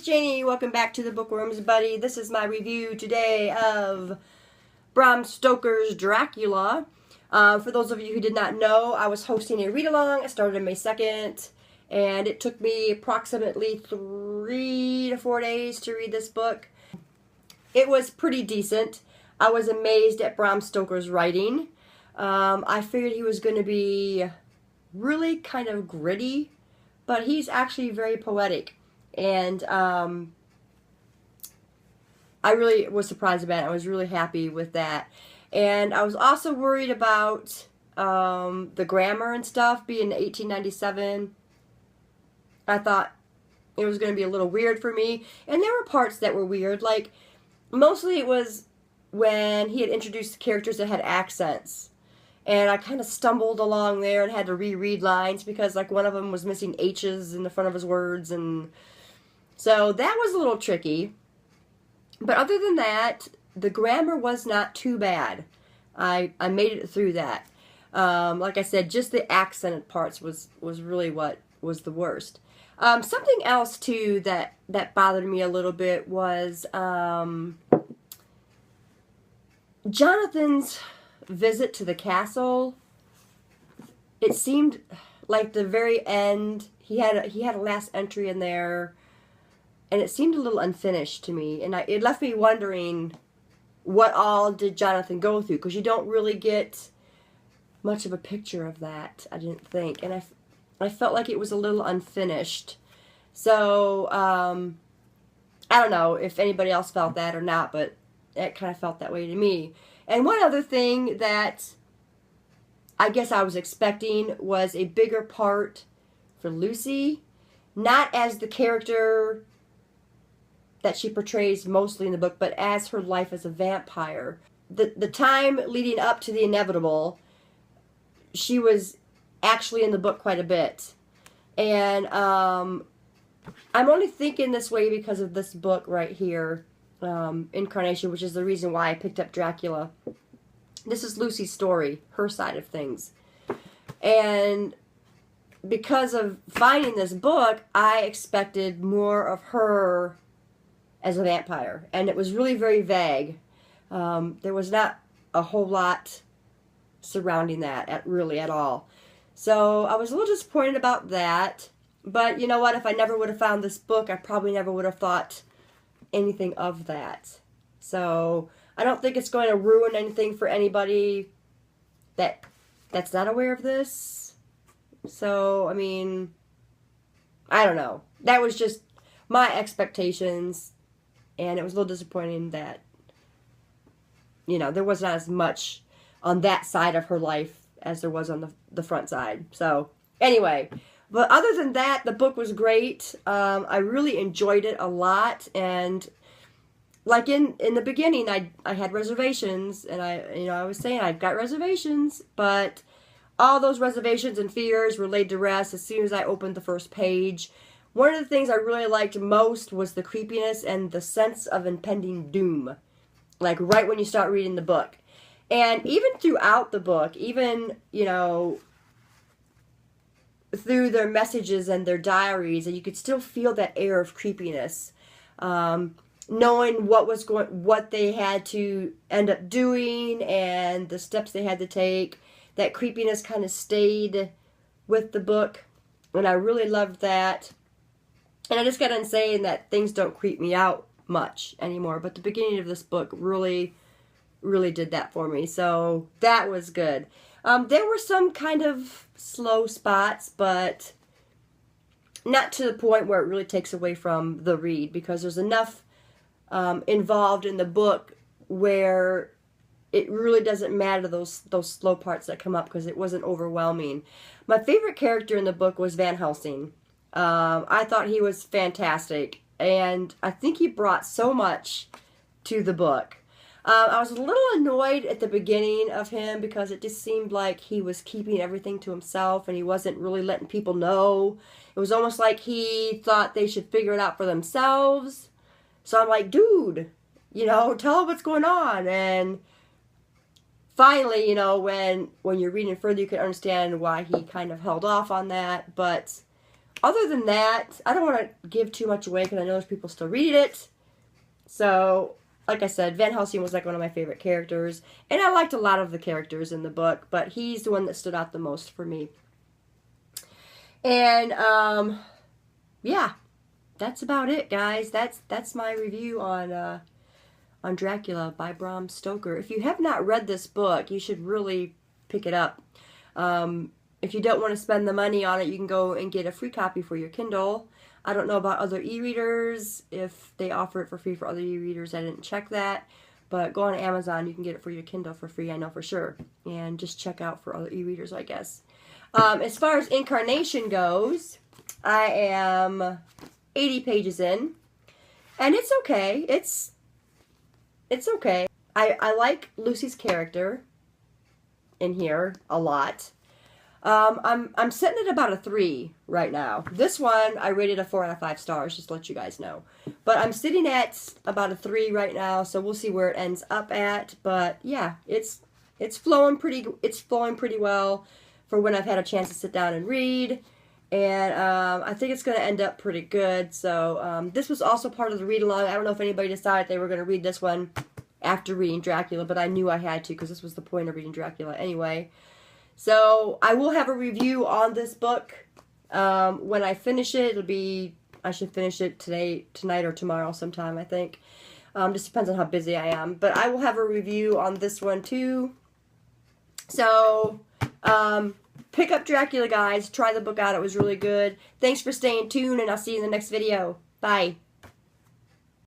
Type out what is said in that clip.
Janie. Welcome back to the Bookworms Buddy. This is my review today of Bram Stoker's Dracula. For those of you who did not know, I was hosting a read-along. I started on May 2nd, and it took me approximately 3 to 4 days to read this book. It was pretty decent. I was amazed at Bram Stoker's writing. I figured he was going to be really kind of gritty, but he's actually very poetic. And I really was surprised about it. I was really happy with that. And I was also worried about the grammar and stuff being 1897. I thought it was going to be a little weird for me. And there were parts that were weird. Like, mostly it was when he had introduced the characters that had accents. And I kind of stumbled along there and had to reread lines because, like, one of them was missing H's in the front of his words. And so that was a little tricky. But other than that, the grammar was not too bad. I made it through that. Like I said, just the accented parts was really what was the worst. Something else, too, that bothered me a little bit was Jonathan's visit to the castle. It seemed like the very end, he had a last entry in there, and it seemed a little unfinished to me, and it left me wondering what all did Jonathan go through, because you don't really get much of a picture of that, I didn't think, and I felt like it was a little unfinished. So I don't know if anybody else felt that or not, but it kind of felt that way to me. And one other thing that I guess I was expecting was a bigger part for Lucy, not as the character that she portrays mostly in the book, but as her life as a vampire. The time leading up to the inevitable, she was actually in the book quite a bit. And I'm only thinking this way because of this book right here, Incarnation, which is the reason why I picked up Dracula. This is Lucy's story, her side of things. And because of finding this book, I expected more of her as a vampire. And it was really very vague. There was not a whole lot surrounding that at all. So I was a little disappointed about that. But you know what? If I never would have found this book, I probably never would have thought anything of that. So I don't think it's going to ruin anything for anybody that's not aware of this. So, I mean, I don't know. That was just my expectations, and it was a little disappointing that, you know, there was not as much on that side of her life as there was on the front side. So, anyway, but other than that, the book was great. I really enjoyed it a lot, and like in the beginning, I had reservations, and I was saying I've got reservations, but all those reservations and fears were laid to rest as soon as I opened the first page. One of the things I really liked most was the creepiness and the sense of impending doom, like right when you start reading the book. And even throughout the book, even, you know, through their messages and their diaries, and you could still feel that air of creepiness. Knowing what they had to end up doing and the steps they had to take, that creepiness kind of stayed with the book, and I really loved that. And I just got on saying that things don't creep me out much anymore, but the beginning of this book really, really did that for me, so that was good. There were some kind of slow spots, but not to the point where it really takes away from the read, because there's enough involved in the book where it really doesn't matter those slow parts that come up, because it wasn't overwhelming. My favorite character in the book was Van Helsing. I thought he was fantastic, and I think he brought so much to the book. I was a little annoyed at the beginning of him because it just seemed like he was keeping everything to himself and he wasn't really letting people know. It was almost like he thought they should figure it out for themselves. So I'm like, dude, you know, tell them what's going on. And finally, you know, when you're reading further, you can understand why he kind of held off on that. But other than that, I don't want to give too much away because I know there's people still read it. So, like I said, Van Helsing was like one of my favorite characters. And I liked a lot of the characters in the book, but he's the one that stood out the most for me. And, yeah, that's about it, guys. That's my review on Dracula by Bram Stoker. If you have not read this book, you should really pick it up. If you don't want to spend the money on it, you can go and get a free copy for your Kindle. I don't know about other e-readers, if they offer it for free for other e-readers. I didn't check that. But go on Amazon, you can get it for your Kindle for free, I know for sure. And just check out for other e-readers, I guess. As far as Incarnation goes, I am 80 pages in. And it's okay. It's okay. I like Lucy's character in here a lot. I'm sitting at about a 3 right now. This one, I rated a 4 out of 5 stars, just to let you guys know. But I'm sitting at about a 3 right now, so we'll see where it ends up at. But yeah, it's flowing pretty well for when I've had a chance to sit down and read. And I think it's going to end up pretty good. So this was also part of the read-along. I don't know if anybody decided they were going to read this one after reading Dracula, but I knew I had to because this was the point of reading Dracula anyway. So I will have a review on this book when I finish it. I should finish it tonight or tomorrow sometime, I think. Just depends on how busy I am. But I will have a review on this one too. So pick up Dracula, guys. Try the book out. It was really good. Thanks for staying tuned, and I'll see you in the next video. Bye.